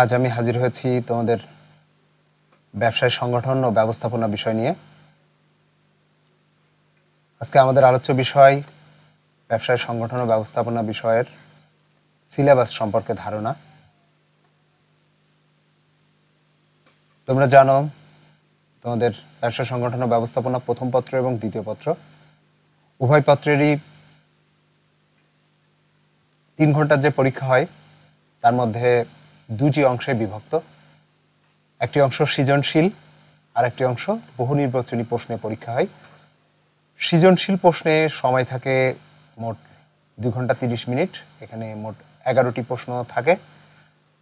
আজ আমি হাজির হয়েছি তোমাদের ব্যবসায় সংগঠন ও ব্যবস্থাপনা বিষয় নিয়ে। আজকে আমাদের আলোচ্য বিষয় ব্যবসায় সংগঠন ও ব্যবস্থাপনা বিষয়ের সিলেবাস সম্পর্কে ধারণা। তোমরা জানো তোমাদের ব্যবসা সংগঠন ও ব্যবস্থাপনা প্রথম পত্র এবং দ্বিতীয় পত্র উভয় পত্রেরই 3 ঘন্টার যে পরীক্ষা হয় তার মধ্যে দুটি অংশে বিভক্ত। একটি অংশ সৃজনশীল আর একটি অংশ বহু নির্বাচনী প্রশ্নে পরীক্ষা হয়। সৃজনশীল প্রশ্নে সময় থাকে মোট 2 ঘন্টা 30 মিনিট। এখানে মোট 11টি প্রশ্ন থাকে,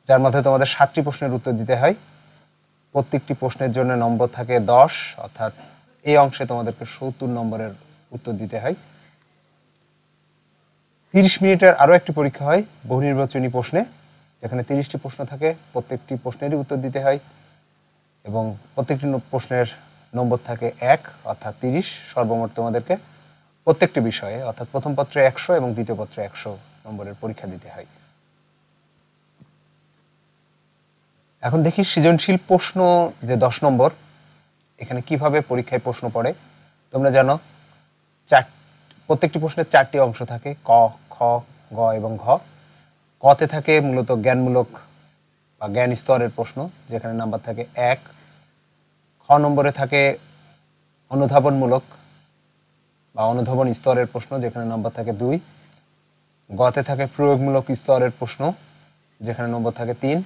যার মধ্যে তোমাদের 7টি প্রশ্নের উত্তর দিতে হয়। প্রত্যেকটি প্রশ্নের জন্য নম্বর থাকে 10, অর্থাৎ এই অংশে তোমাদেরকে 70 নম্বরের উত্তর দিতে হয়। 30 মিনিটের আরও একটি পরীক্ষা হয় বহু নির্বাচনী প্রশ্নে, যেখানে 30টি প্রশ্ন থাকে, প্রত্যেকটি প্রশ্নেরই উত্তর দিতে হয় এবং প্রত্যেকটি প্রশ্নের নম্বর থাকে 1, অর্থাৎ 30। সর্বমোট তোমাদেরকে প্রত্যেকটি বিষয়ে অর্থাৎ প্রথম পত্রে 100 এবং দ্বিতীয় পত্রে 100 নম্বরের পরীক্ষা দিতে হয়। এখন দেখি সৃজনশীল প্রশ্ন যে 10 নম্বর, এখানে কিভাবে পরীক্ষায় প্রশ্ন পড়ে। তোমরা জানো প্রত্যেকটি প্রশ্নের 4টি অংশ থাকে, ক, খ, গ এবং ঘ। কতে থাকে মূলত জ্ঞানমূলক বা জ্ঞান স্তরের প্রশ্ন, যেখানে নাম্বার থাকে 1। খ নম্বরে থাকে অনুধাবনমূলক বা অনুধাবন স্তরের প্রশ্ন, যেখানে নম্বর থাকে 2। গতে থাকে প্রয়োগমূলক স্তরের প্রশ্ন, যেখানে নম্বর থাকে 3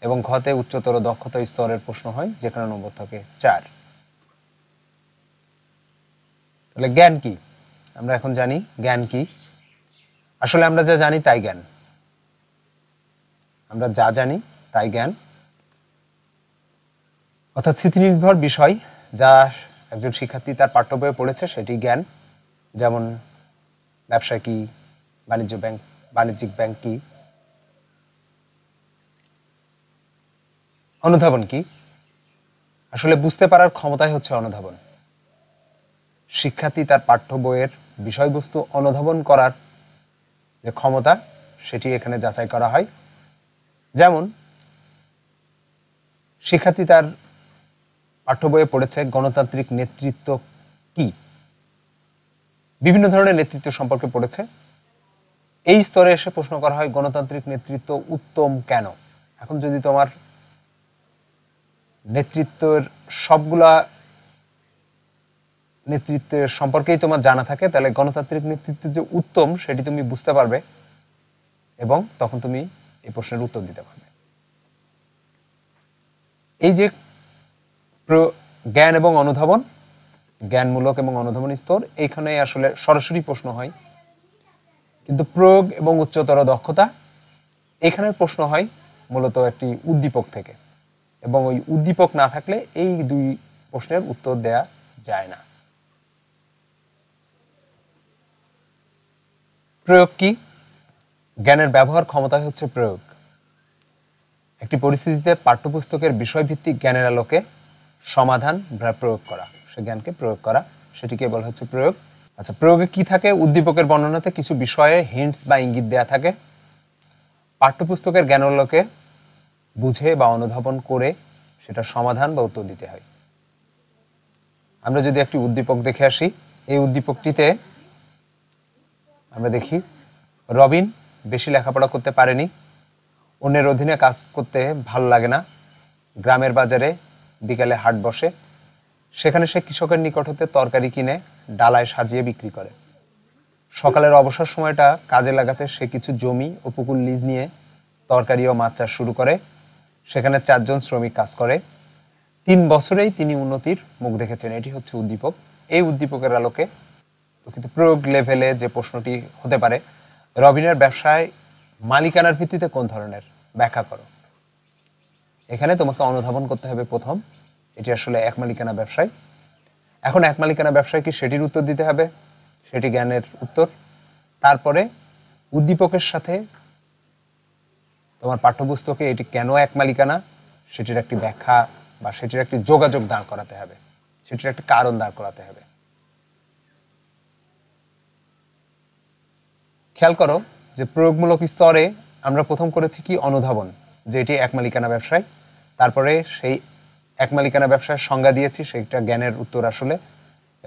এবং ঘতে উচ্চতর দক্ষতা স্তরের প্রশ্ন হয়, যেখানে নম্বর থাকে 4। তাহলে জ্ঞান কি? আমরা এখন জানি জ্ঞান কি। আসলে আমরা যা জানি তাই জ্ঞান। আমরা যা জানি তাই জ্ঞান, অর্থাৎ স্মৃতিনির্ভর বিষয় যা একজন শিক্ষার্থী তার পাঠ্য বইয়ে পড়েছে সেটি জ্ঞান। যেমন ব্যবসা কি, বাণিজ্যিক ব্যাংক কি, অনুধাবন কি। আসলে বুঝতে পারার ক্ষমতাই হচ্ছে অনুধাবন। শিক্ষার্থী তার পাঠ্য বইয়ের বিষয়বস্তু অনুধাবন করার যে ক্ষমতা, সেটি এখানে যাচাই করা হয়। যেমন শিক্ষার্থী তার পাঠ্য বইয়ে পড়েছে গণতান্ত্রিক নেতৃত্ব কি, বিভিন্ন ধরনের নেতৃত্ব সম্পর্কে পড়েছে। এই স্তরে এসে প্রশ্ন করা হয় গণতান্ত্রিক নেতৃত্ব উত্তম কেন। এখন যদি তোমার নেতৃত্বের সম্পর্কেই তোমার জানা থাকে, তাহলে গণতান্ত্রিক নেতৃত্বের যে উত্তম সেটি তুমি বুঝতে পারবে এবং তখন তুমি এই প্রশ্নের উত্তর দিতে পারবে। এই যে জ্ঞান এবং অনুধাবন, জ্ঞানমূলক এবং অনুধাবন স্তর, এইখানে আসলে সরাসরি প্রশ্ন হয়। কিন্তু প্রয়োগ এবং উচ্চতর দক্ষতা, এখানের প্রশ্ন হয় মূলত একটি উদ্দীপক থেকে, এবং ওই উদ্দীপক না থাকলে এই 2 প্রশ্নের উত্তর দেয়া যায় না। প্রয়োগ কি? জ্ঞানের ব্যবহার ক্ষমতাই হচ্ছে প্রয়োগ। একটি পরিস্থিতিতে পাঠ্যপুস্তকের বিষয়ভিত্তিক জ্ঞানের আলোকে সমাধান বা প্রয়োগ করা, সে জ্ঞানকে প্রয়োগ করা, সেটিকে বলা হচ্ছে প্রয়োগ। আচ্ছা, প্রয়োগে কি থাকে? উদ্দীপকের বর্ণনাতে কিছু বিষয়ে হিন্টস বা ইঙ্গিত দেয়া থাকে। পাঠ্যপুস্তকের জ্ঞানালোকে বুঝে বা অনুধাবন করে সেটা সমাধান বা উত্তর দিতে হয়। আমরা যদি একটি উদ্দীপক দেখে আসি, এই উদ্দীপকটিতে আমরা দেখি রবিন বেশি লেখাপড়া করতে পারেনি, অন্যের অধীনে কাজ করতে ভালো লাগে না, গ্রামের বাজারে বিকালে হাট বসে, সেখানে সে কৃষকের নিকট হতে তরকারি কিনে ডালায় সাজিয়ে বিক্রি করে। সকালের অবসর সময়টা কাজে লাগাতে সে কিছু জমি ও পুকুর লিজ নিয়ে তরকারি ও মাছ চাষ শুরু করে। সেখানে 4 জন শ্রমিক কাজ করে। 3 বছরেই তিনি উন্নতির মুখ দেখেছেন। এটি হচ্ছে উদ্দীপক। এই উদ্দীপকের আলোকে কিন্তু প্রয়োগ লেভেলে যে প্রশ্নটি হতে পারে, রবিনের ব্যবসায় মালিকানার ভিত্তিতে কোন ধরনের, ব্যাখ্যা করো। এখানে তোমাকে অনুধাবন করতে হবে প্রথম, এটি আসলে এক মালিকানা ব্যবসায়। এখন এক মালিকানা ব্যবসায় কি, সেটির উত্তর দিতে হবে, সেটি জ্ঞানের উত্তর। তারপরে উদ্দীপকের সাথে তোমার পাঠ্যপুস্তকে এটি কেন এক মালিকানা, সেটির একটি ব্যাখ্যা বা সেটির একটি যোগাযোগ দাঁড় করাতে হবে, সেটির একটি কারণ দাঁড় করাতে হবে। খেয়াল করো যে প্রয়োগমূলক স্তরে আমরা প্রথম করেছি কি, অনুধাবন। যে এটি এক মালিকানা ব্যবসায়। তারপরে সেই এক মালিকানা ব্যবসার সংজ্ঞা দিয়েছি, সেইটা জ্ঞানের উত্তর আসলে,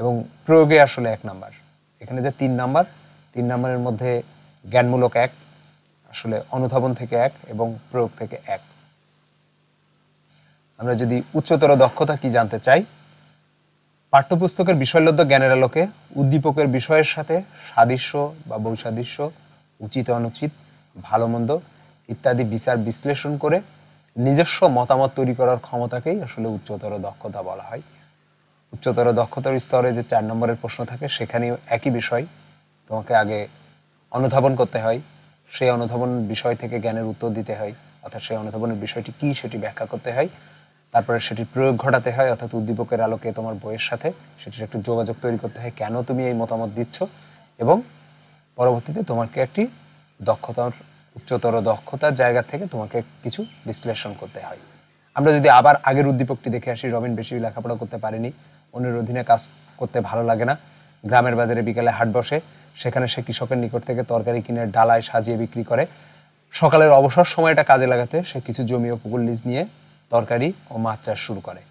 এবং প্রয়োগে আসলে 1 নাম্বার। এখানে যে 3 নাম্বার, 3 নাম্বারের মধ্যে জ্ঞানমূলক 1, আসলে অনুধাবন থেকে 1 এবং প্রয়োগ থেকে 1। আমরা যদি উচ্চতর দক্ষতা কি জানতে চাই, পাঠ্যপুস্তকের বিষয়লব্ধ জ্ঞানের আলোকে উদ্দীপকের বিষয়ের সাথে সাদৃশ্য বা বৈসাদৃশ্য, উচিত অনুচিত, ভালো মন্দ ইত্যাদি বিচার বিশ্লেষণ করে নিজস্ব মতামত তৈরি করার ক্ষমতাকেই আসলে উচ্চতর দক্ষতা বলা হয়। উচ্চতর দক্ষতার স্তরে যে 4 নম্বরের প্রশ্ন থাকে, সেখানেও একই বিষয়, তোমাকে আগে অনুধাবন করতে হয়, সেই অনুধাবন বিষয় থেকে জ্ঞানের উত্তর দিতে হয়, অর্থাৎ সেই অনুধাবনের বিষয়টি কি সেটি ব্যাখ্যা করতে হয়, তারপরে সেটি প্রয়োগ ঘটাতে হয়, অর্থাৎ উদ্দীপকের আলোকে তোমার বইয়ের সাথে সেটির একটু যোগাযোগ তৈরি করতে হয়, কেন তুমি এই মতামত দিচ্ছ, এবং পরবর্তীতে তোমাকে একটি দক্ষতার উচ্চতর দক্ষতার জায়গা থেকে তোমাকে কিছু বিশ্লেষণ করতে হয়। আমরা যদি আবার আগের উদ্দীপকটি দেখে আসি, রবিন বেশি লেখাপড়া করতে পারেনি, অন্যের অধীনে কাজ করতে ভালো লাগে না, গ্রামের বাজারে বিকালে হাট বসে, সেখানে সে কৃষকের নিকট থেকে তরকারি কিনে ডালায় সাজিয়ে বিক্রি করে। সকালের অবসর সময়টা কাজে লাগাতে সে কিছু জমি ও পুকুর লিজ নিয়ে তরকারি ও মাছ চাষ শুরু করে।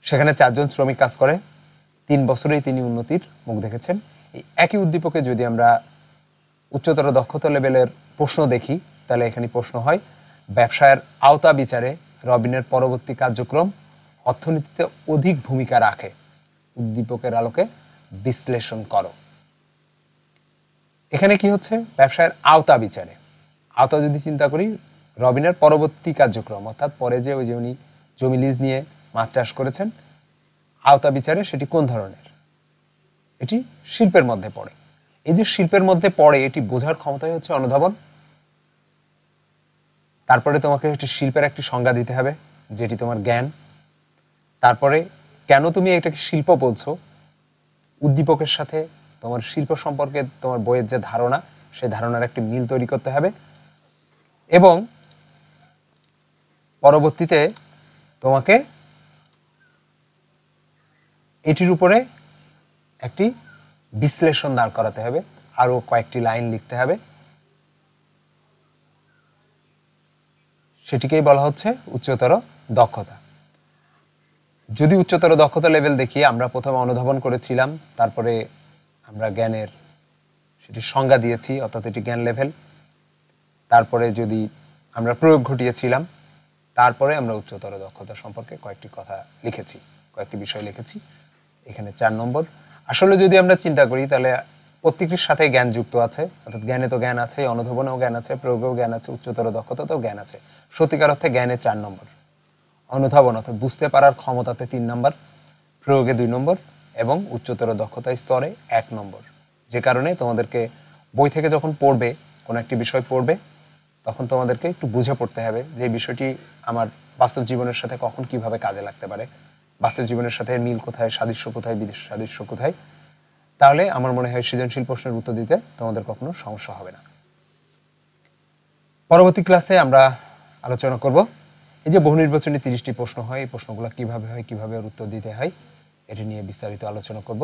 সেখানে 4 জন শ্রমিক কাজ করে, 3 বছরেই তিনি উন্নতির মুখ দেখেছেন। এই একই উদ্দীপকে যদি আমরা উচ্চতর দক্ষতা লেভেলের প্রশ্ন দেখি, তাহলে এখানে প্রশ্ন হয়, ব্যবসায়ের আওতা বিচারে রবিনের পরবর্তী কার্যক্রম অর্থনীতিতে অধিক ভূমিকা রাখে, উদ্দীপকের আলোকে বিশ্লেষণ করো। এখানে কি হচ্ছে, ব্যবসায়ের আওতা বিচারে, আওতা যদি চিন্তা করি, রবিনের পরবর্তী কার্যক্রম, অর্থাৎ পরে যে ওই যে উনি জমি লিজ নিয়ে মাছ চাষ করেছেন, আওতা বিচারে সেটি কোন ধরনের, এটি শিল্পের মধ্যে পড়ে। এই যে শিল্পের মধ্যে পড়ে, এটি বোঝার ক্ষমতাই হচ্ছে অনুধাবন। তারপরে তোমাকে একটি শিল্পের একটি সংজ্ঞা দিতে হবে, যেটি তোমার জ্ঞান। তারপরে কেন তুমি এটাকে শিল্প বলছো, উদ্দীপকের সাথে তোমার শিল্প সম্পর্কে তোমার বইয়ের যে ধারণা, সেই ধারণার একটি মিল তৈরি করতে হবে, এবং পরবর্তীতে তোমাকে এটির উপরে একটি বিশ্লেষণ দাঁড় করাতে হবে, আরো কয়েকটি লাইন লিখতে হবে, সেটিকেই বলা হচ্ছে উচ্চতর দক্ষতা। যদি উচ্চতর দক্ষতা লেভেল দেখি, আমরা প্রথমে অনুধাবন করেছিলাম, তারপরে আমরা জ্ঞানের সেটি সংজ্ঞা দিয়েছি, অর্থাৎ এটি জ্ঞান লেভেল। তারপরে যদি আমরা প্রয়োগ ঘটিয়েছিলাম, তারপরে আমরা উচ্চতর দক্ষতা সম্পর্কে কয়েকটি কথা লিখেছি, কয়েকটি বিষয় লিখেছি। এখানে 4 নম্বর। আসলে যদি আমরা চিন্তা করি, তাহলে প্রত্যেকটির সাথে জ্ঞান যুক্ত আছে, অর্থাৎ জ্ঞানে তো জ্ঞান আছে, অনুধাবনেও জ্ঞান আছে, প্রয়োগেও জ্ঞান আছে, উচ্চতর দক্ষতাতেও জ্ঞান আছে। সত্যিকার অর্থে জ্ঞানে 4 নম্বর, অনুধাবন অর্থাৎ বুঝতে পারার ক্ষমতাতে 3 নম্বর, প্রয়োগে 2 নম্বর, এবং উচ্চতর দক্ষতা স্তরে 1 নম্বর। যে কারণে তোমাদেরকে বই থেকে যখন পড়বে, কোনো একটি বিষয় পড়বে, তখন তোমাদেরকে একটু বুঝে পড়তে হবে যে এই বিষয়টি আমার বাস্তব জীবনের সাথে কখন কিভাবে কাজে লাগতে পারে, বাস্তব জীবনের সাথে মিল কোথায়, সাদৃশ্য কোথায়, বিদেশ সাদৃশ্য কোথায়। তাহলে আমার মনে হয় সৃজনশীল প্রশ্নের উত্তর দিতে তোমাদের কখনো সমস্যা হবে না। পরবর্তী ক্লাসে আমরা আলোচনা করব এই যে বহু নির্বাচনী 30টি প্রশ্ন হয়, এই প্রশ্নগুলো কিভাবে হয়, কিভাবে উত্তর দিতে হয়, এটি নিয়ে বিস্তারিত আলোচনা করব।